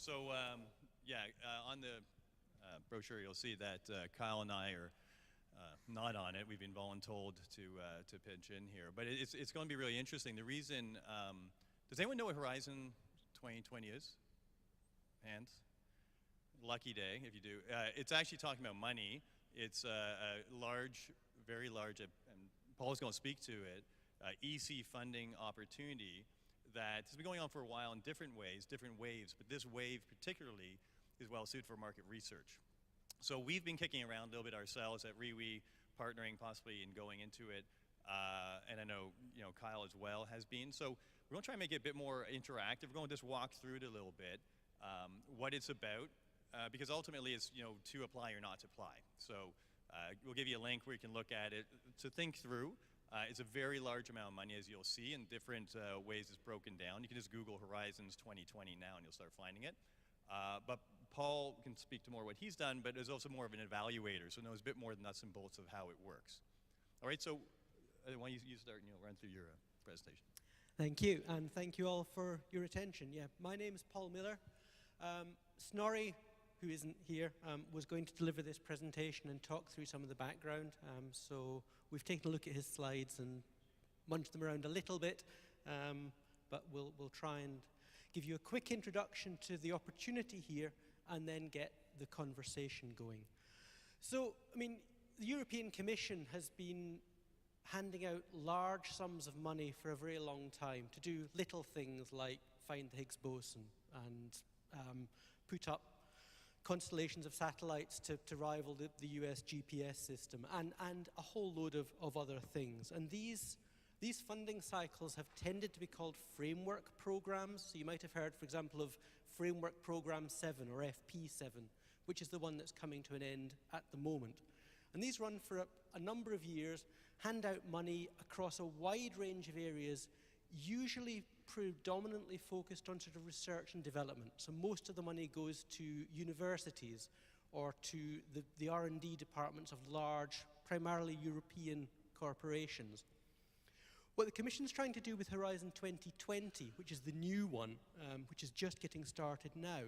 So, on the brochure, you'll see that Kyle and I are not on it. We've been voluntold to pitch in here. But it's going to be really interesting. The reason, does anyone know what Horizon 2020 is? Hands? Lucky day if you do. It's actually talking about money. It's a large, very large, and Paul's going to speak to it, EC funding opportunity that has been going on for a while in different ways, different waves, but this wave particularly is well suited for market research. So we've been kicking around a little bit ourselves at ReWe, partnering possibly in going into it, and I know Kyle as well has been. So we're going to try and make it a bit more interactive. We're going to just walk through it a little bit, what it's about, because ultimately it's to apply or not to apply. So we'll give you a link where you can look at it to think through. It's a very large amount of money, as you'll see, in different ways it's broken down. You can just Google Horizons 2020 now and you'll start finding it. But Paul can speak to more what he's done, but is also more of an evaluator, so knows a bit more than nuts and bolts of how it works. All right, so why don't you start and you'll run through your presentation. Thank you, and thank you all for your attention. Yeah, my name is Paul Miller. Snorri, who isn't here, was going to deliver this presentation and talk through some of the background. So we've taken a look at his slides and munched them around a little bit, but we'll try and give you a quick introduction to the opportunity here and then get the conversation going. So, I mean, the European Commission has been handing out large sums of money for a very long time to do little things like find the Higgs boson and put up constellations of satellites to rival the US GPS system and a whole load of other things. And these funding cycles have tended to be called framework programs. So you might have heard, for example, of Framework Program 7 or FP7, which is the one that's coming to an end at the moment. And these run for a number of years, hand out money across a wide range of areas, usually predominantly focused on sort of research and development. So most of the money goes to universities or to the R&D departments of large, primarily European corporations. What the Commission's trying to do with Horizon 2020, which is the new one, which is just getting started now,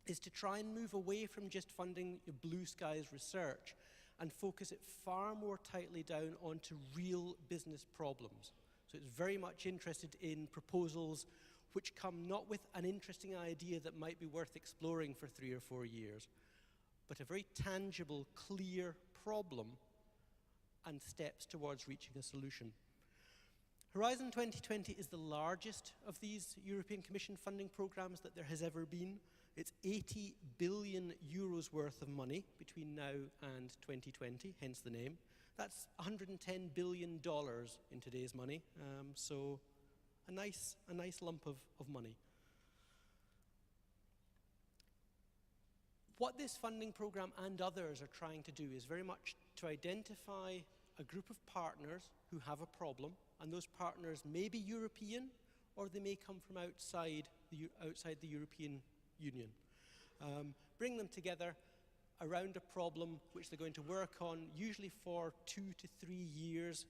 is to try and move away from just funding blue skies research and focus it far more tightly down onto real business problems. So it's very much interested in proposals which come not with an interesting idea that might be worth exploring for 3 or 4 years, but a very tangible, clear problem and steps towards reaching a solution. Horizon 2020 is the largest of these European Commission funding programs that there has ever been. It's 80 billion euros worth of money between now and 2020, hence the name. That's $110 billion in today's money, so a nice lump of money. What this funding program and others are trying to do is very much to identify a group of partners who have a problem, and those partners may be European or they may come from outside the European Union. Bring them together around a problem which they're going to work on, usually for 2 to 3 years,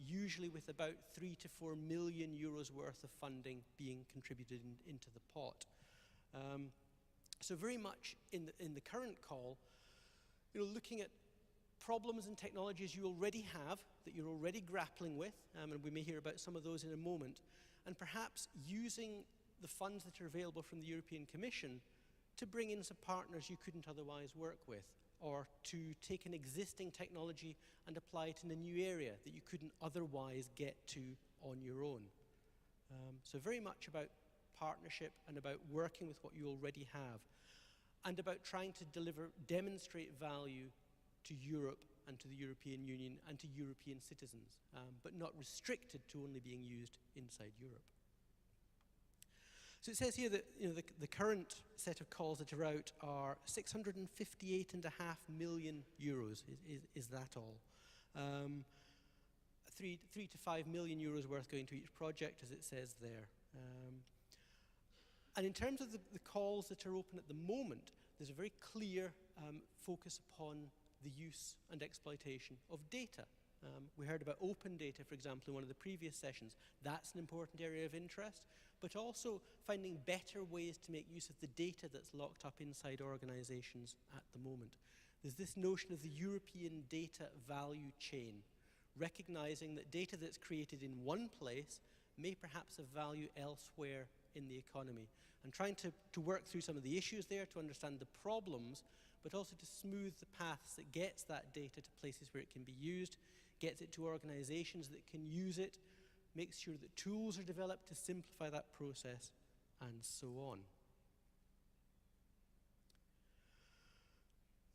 usually with about 3 to 4 million euros worth of funding being contributed into the pot. So very much in the current call, looking at problems and technologies you already have, that you're already grappling with, and we may hear about some of those in a moment, and perhaps using the funds that are available from the European Commission to bring in some partners you couldn't otherwise work with, or to take an existing technology and apply it in a new area that you couldn't otherwise get to on your own. So very much about partnership and about working with what you already have, and about trying to demonstrate value to Europe and to the European Union and to European citizens, but not restricted to only being used inside Europe. So it says here that the current set of calls that are out are 658.5 million euros. Is that all? 3 to 5 million euros worth going to each project, as it says there. And in terms of the calls that are open at the moment, there's a very clear focus upon the use and exploitation of data We heard about open data, for example, in one of the previous sessions. That's an important area of interest, but also finding better ways to make use of the data that's locked up inside organizations at the moment. There's this notion of the European data value chain, recognizing that data that's created in one place may perhaps have value elsewhere in the economy, and trying to work through some of the issues there to understand the problems, but also to smooth the paths that gets that data to places where it can be used, gets it to organizations that can use it, makes sure that tools are developed to simplify that process, and so on.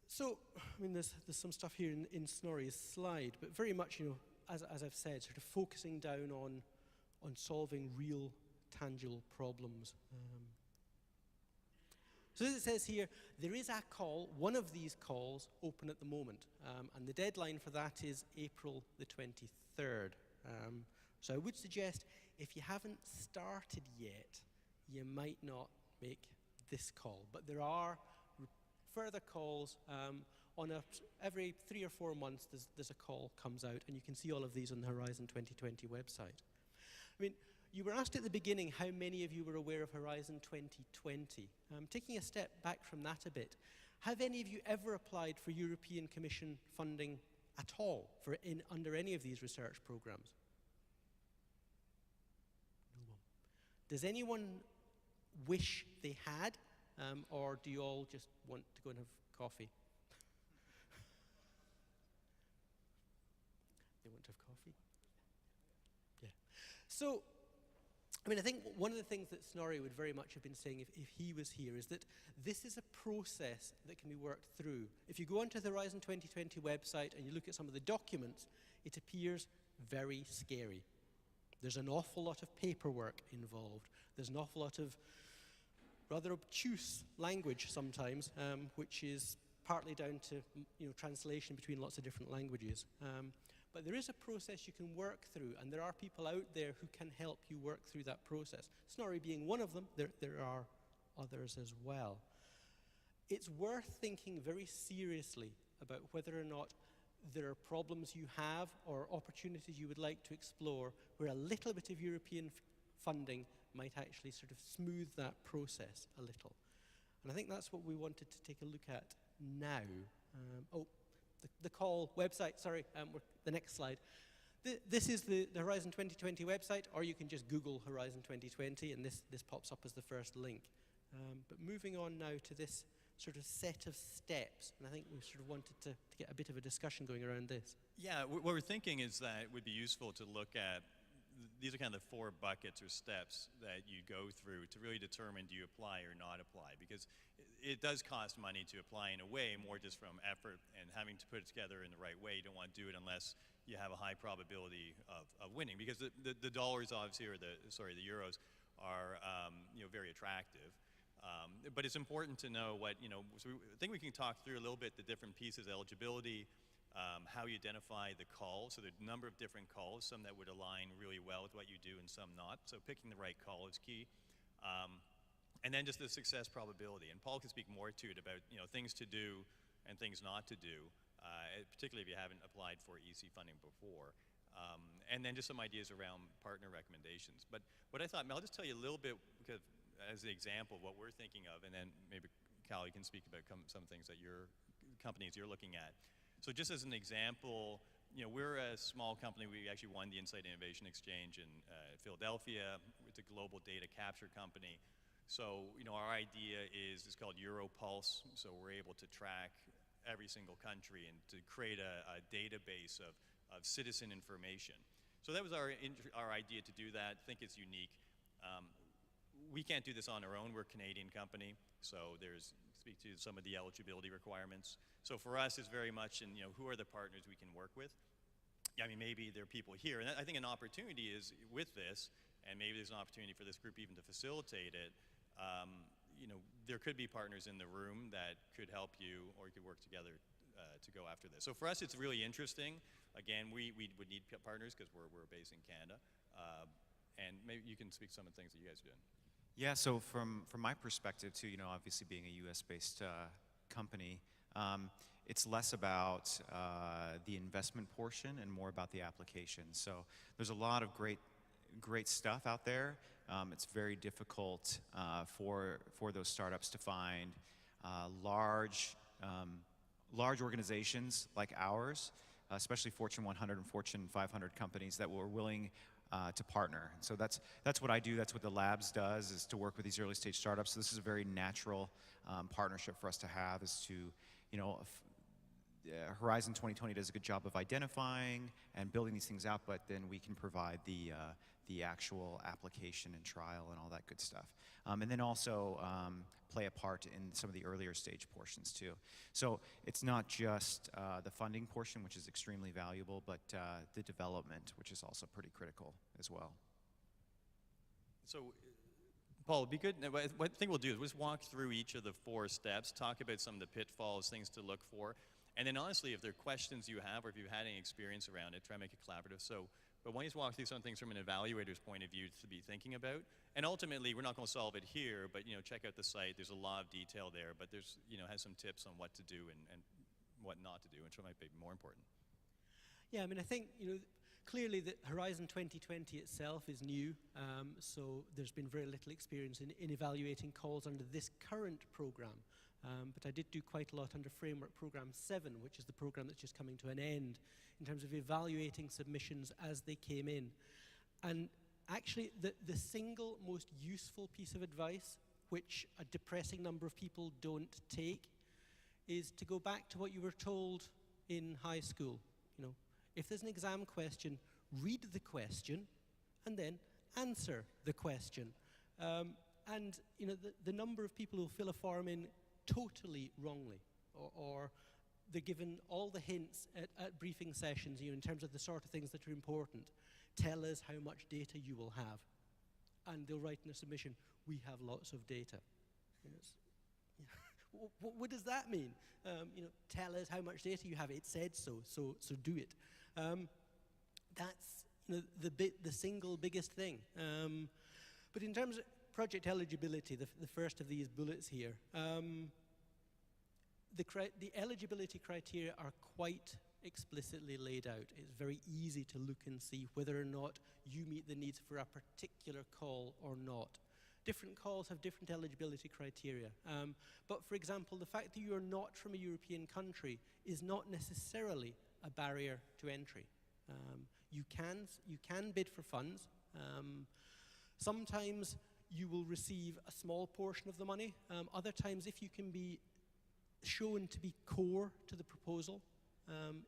So, I mean, there's some stuff here in Snorri's slide, but very much, you know, as I've said, sort of focusing down on solving real, tangible problems. So as it says here, there is a call, one of these calls, open at the moment, and the deadline for that is April the 23rd. So I would suggest, if you haven't started yet, you might not make this call, but there are further calls every 3 or 4 months. There's a call comes out, and you can see all of these on the Horizon 2020 website. I mean, you were asked at the beginning how many of you were aware of Horizon 2020. Taking a step back from that a bit, have any of you ever applied for European Commission funding at all under any of these research programs? No one. Does anyone wish they had, or do you all just want to go and have coffee? They want to have coffee? Yeah. So, I mean, I think one of the things that Snorri would very much have been saying if he was here is that this is a process that can be worked through. If you go onto the Horizon 2020 website and you look at some of the documents, it appears very scary. There's an awful lot of paperwork involved. There's an awful lot of rather obtuse language sometimes, which is partly down to translation between lots of different languages. But there is a process you can work through, and there are people out there who can help you work through that process. Snorri being one of them, there are others as well. It's worth thinking very seriously about whether or not there are problems you have or opportunities you would like to explore where a little bit of European funding might actually sort of smooth that process a little. And I think that's what we wanted to take a look at now. The call website, sorry, the next slide. This is the Horizon 2020 website, or you can just Google Horizon 2020 and this pops up as the first link. But moving on now to this sort of set of steps, and I think we sort of wanted to get a bit of a discussion going around this. Yeah, what we're thinking is that it would be useful to look at, these are kind of the 4 buckets or steps that you go through to really determine do you apply or not apply, because it does cost money to apply in a way, more just from effort and having to put it together in the right way. You don't want to do it unless you have a high probability of winning, because the dollars obviously, or the euros are very attractive. But it's important to know what, so I think we can talk through a little bit the different pieces: eligibility, how you identify the calls. So there's a number of different calls, some that would align really well with what you do and some not. So picking the right call is key. And then just the success probability. And Paul can speak more to it about things to do and things not to do, particularly if you haven't applied for EC funding before. And then just some ideas around partner recommendations. But what I thought, I'll just tell you a little bit, because as an example of what we're thinking of, and then maybe Cal, you can speak about some things that your companies you're looking at. So just as an example, we're a small company. We actually won the Insight Innovation Exchange in Philadelphia. It's a global data capture company. So, our idea is called Europulse. So we're able to track every single country and to create a database of citizen information. So that was our idea to do that. I think it's unique. We can't do this on our own. We're a Canadian company, so speak to some of the eligibility requirements. So for us, it's very much in, who are the partners we can work with? I mean, maybe there are people here, and I think an opportunity is with this, and maybe there's an opportunity for this group even to facilitate it. There could be partners in the room that could help you, or you could work together to go after this. So for us, it's really interesting. Again, we would need partners because we're based in Canada. And maybe you can speak to some of the things that you guys are doing. Yeah, so from my perspective too, obviously being a US-based company, it's less about the investment portion and more about the application. So there's a lot of great stuff out there. It's very difficult for those startups to find large organizations like ours, especially Fortune 100 and Fortune 500 companies that were willing to partner. And so that's what I do. That's what the labs does, is to work with these early stage startups. So this is a very natural partnership for us to have. Is to, Horizon 2020 does a good job of identifying and building these things out, but then we can provide the actual application and trial and all that good stuff. And then also play a part in some of the earlier stage portions too. So it's not just the funding portion, which is extremely valuable, but the development, which is also pretty critical as well. So, Paul, it'd be good. What I think we'll do is we'll just walk through each of the 4 steps, talk about some of the pitfalls, things to look for, and then honestly, if there are questions you have or if you've had any experience around it, try and make it collaborative. So, but why don't you walk through some things from an evaluator's point of view to be thinking about? And ultimately, we're not going to solve it here, but check out the site. There's a lot of detail there, but there's has some tips on what to do and what not to do, which might be more important. Yeah, I mean, I think clearly the Horizon 2020 itself is new, so there's been very little experience in evaluating calls under this current program. But I did do quite a lot under Framework Program 7, which is the program that's just coming to an end, in terms of evaluating submissions as they came in. And actually, the single most useful piece of advice, which a depressing number of people don't take, is to go back to what you were told in high school. If there's an exam question, read the question and then answer the question. And the number of people who fill a form in totally wrongly, or they're given all the hints at briefing sessions, in terms of the sort of things that are important. Tell us how much data you will have. And they'll write in a submission, we have lots of data. What does that mean? Tell us how much data you have. It said so do it. That's the single biggest thing. But in terms of project eligibility, the first of these bullets here, the eligibility criteria are quite explicitly laid out. It's very easy to look and see whether or not you meet the needs for a particular call or not. Different calls have different eligibility criteria. But for example, the fact that you are not from a European country is not necessarily a barrier to entry. You can bid for funds. Sometimes you will receive a small portion of the money. Other times, if you can be shown to be core to the proposal,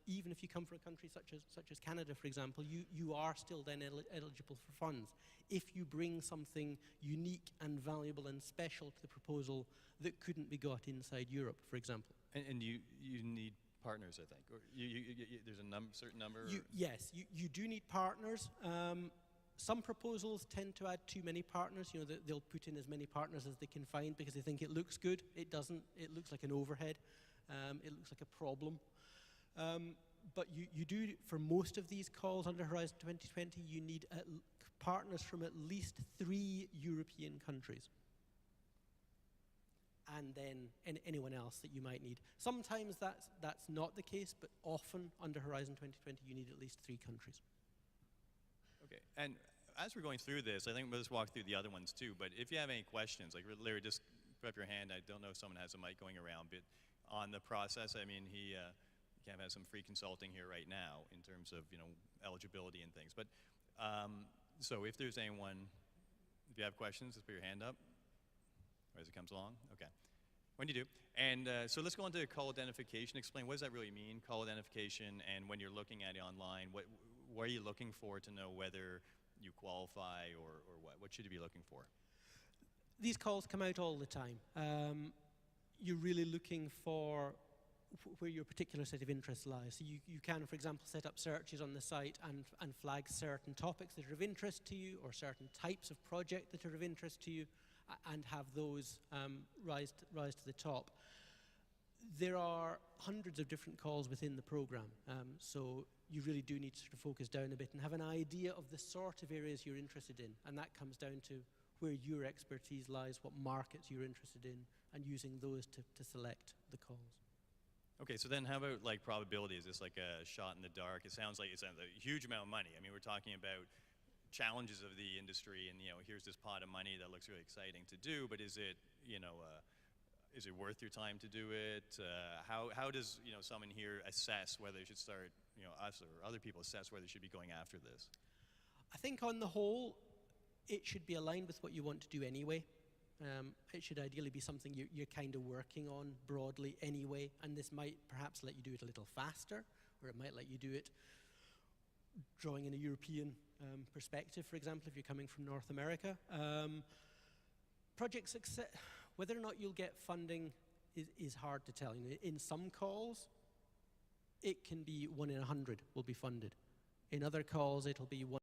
even if you come from a country such as Canada, for example, you are still then eligible for funds if you bring something unique and valuable and special to the proposal that couldn't be got inside Europe, for example. And you need partners, I think. Or there's a certain number? Yes, you do need partners. Some proposals tend to add too many partners. They'll put in as many partners as they can find because they think it looks good. It doesn't. It looks like an overhead. It looks like a problem. But you do, for most of these calls under Horizon 2020, you need partners from at least 3 European countries. And then anyone else that you might need. Sometimes that's not the case, but often under Horizon 2020, you need at least 3 countries. Okay, and as we're going through this, I think we'll just walk through the other ones too, but if you have any questions, like Larry, just put up your hand. I don't know if someone has a mic going around, but on the process, I mean, he can have some free consulting here right now in terms of, eligibility and things. But, so if there's anyone, if you have questions, just put your hand up. Or as it comes along? Okay. When you do. And so let's go on to call identification. Explain, what does that really mean, call identification, and when you're looking at it online, what are you looking for to know whether you qualify or what? What should you be looking for? These calls come out all the time. You're really looking for where your particular set of interests lies. So you can, for example, set up searches on the site and flag certain topics that are of interest to you or certain types of project that are of interest to you, and have those rise to the top. There are hundreds of different calls within the program, so you really do need to sort of focus down a bit and have an idea of the sort of areas you're interested in, and that comes down to where your expertise lies, what markets you're interested in, and using those to select the calls. Okay, so then how about like probability? Is this like a shot in the dark? It sounds like it's a huge amount of money. I mean, we're talking about challenges of the industry, and here's this pot of money that looks really exciting to do. But is it, is it worth your time to do it? How does someone here assess whether they should start, us or other people assess whether they should be going after this? I think on the whole, it should be aligned with what you want to do anyway. It should ideally be something you're kind of working on broadly anyway, and this might perhaps let you do it a little faster, or it might let you do it drawing in a European perspective, for example, if you're coming from North America. Project success, whether or not you'll get funding is hard to tell. In some calls, it can be 1 in 100 will be funded. In other calls, it'll be 1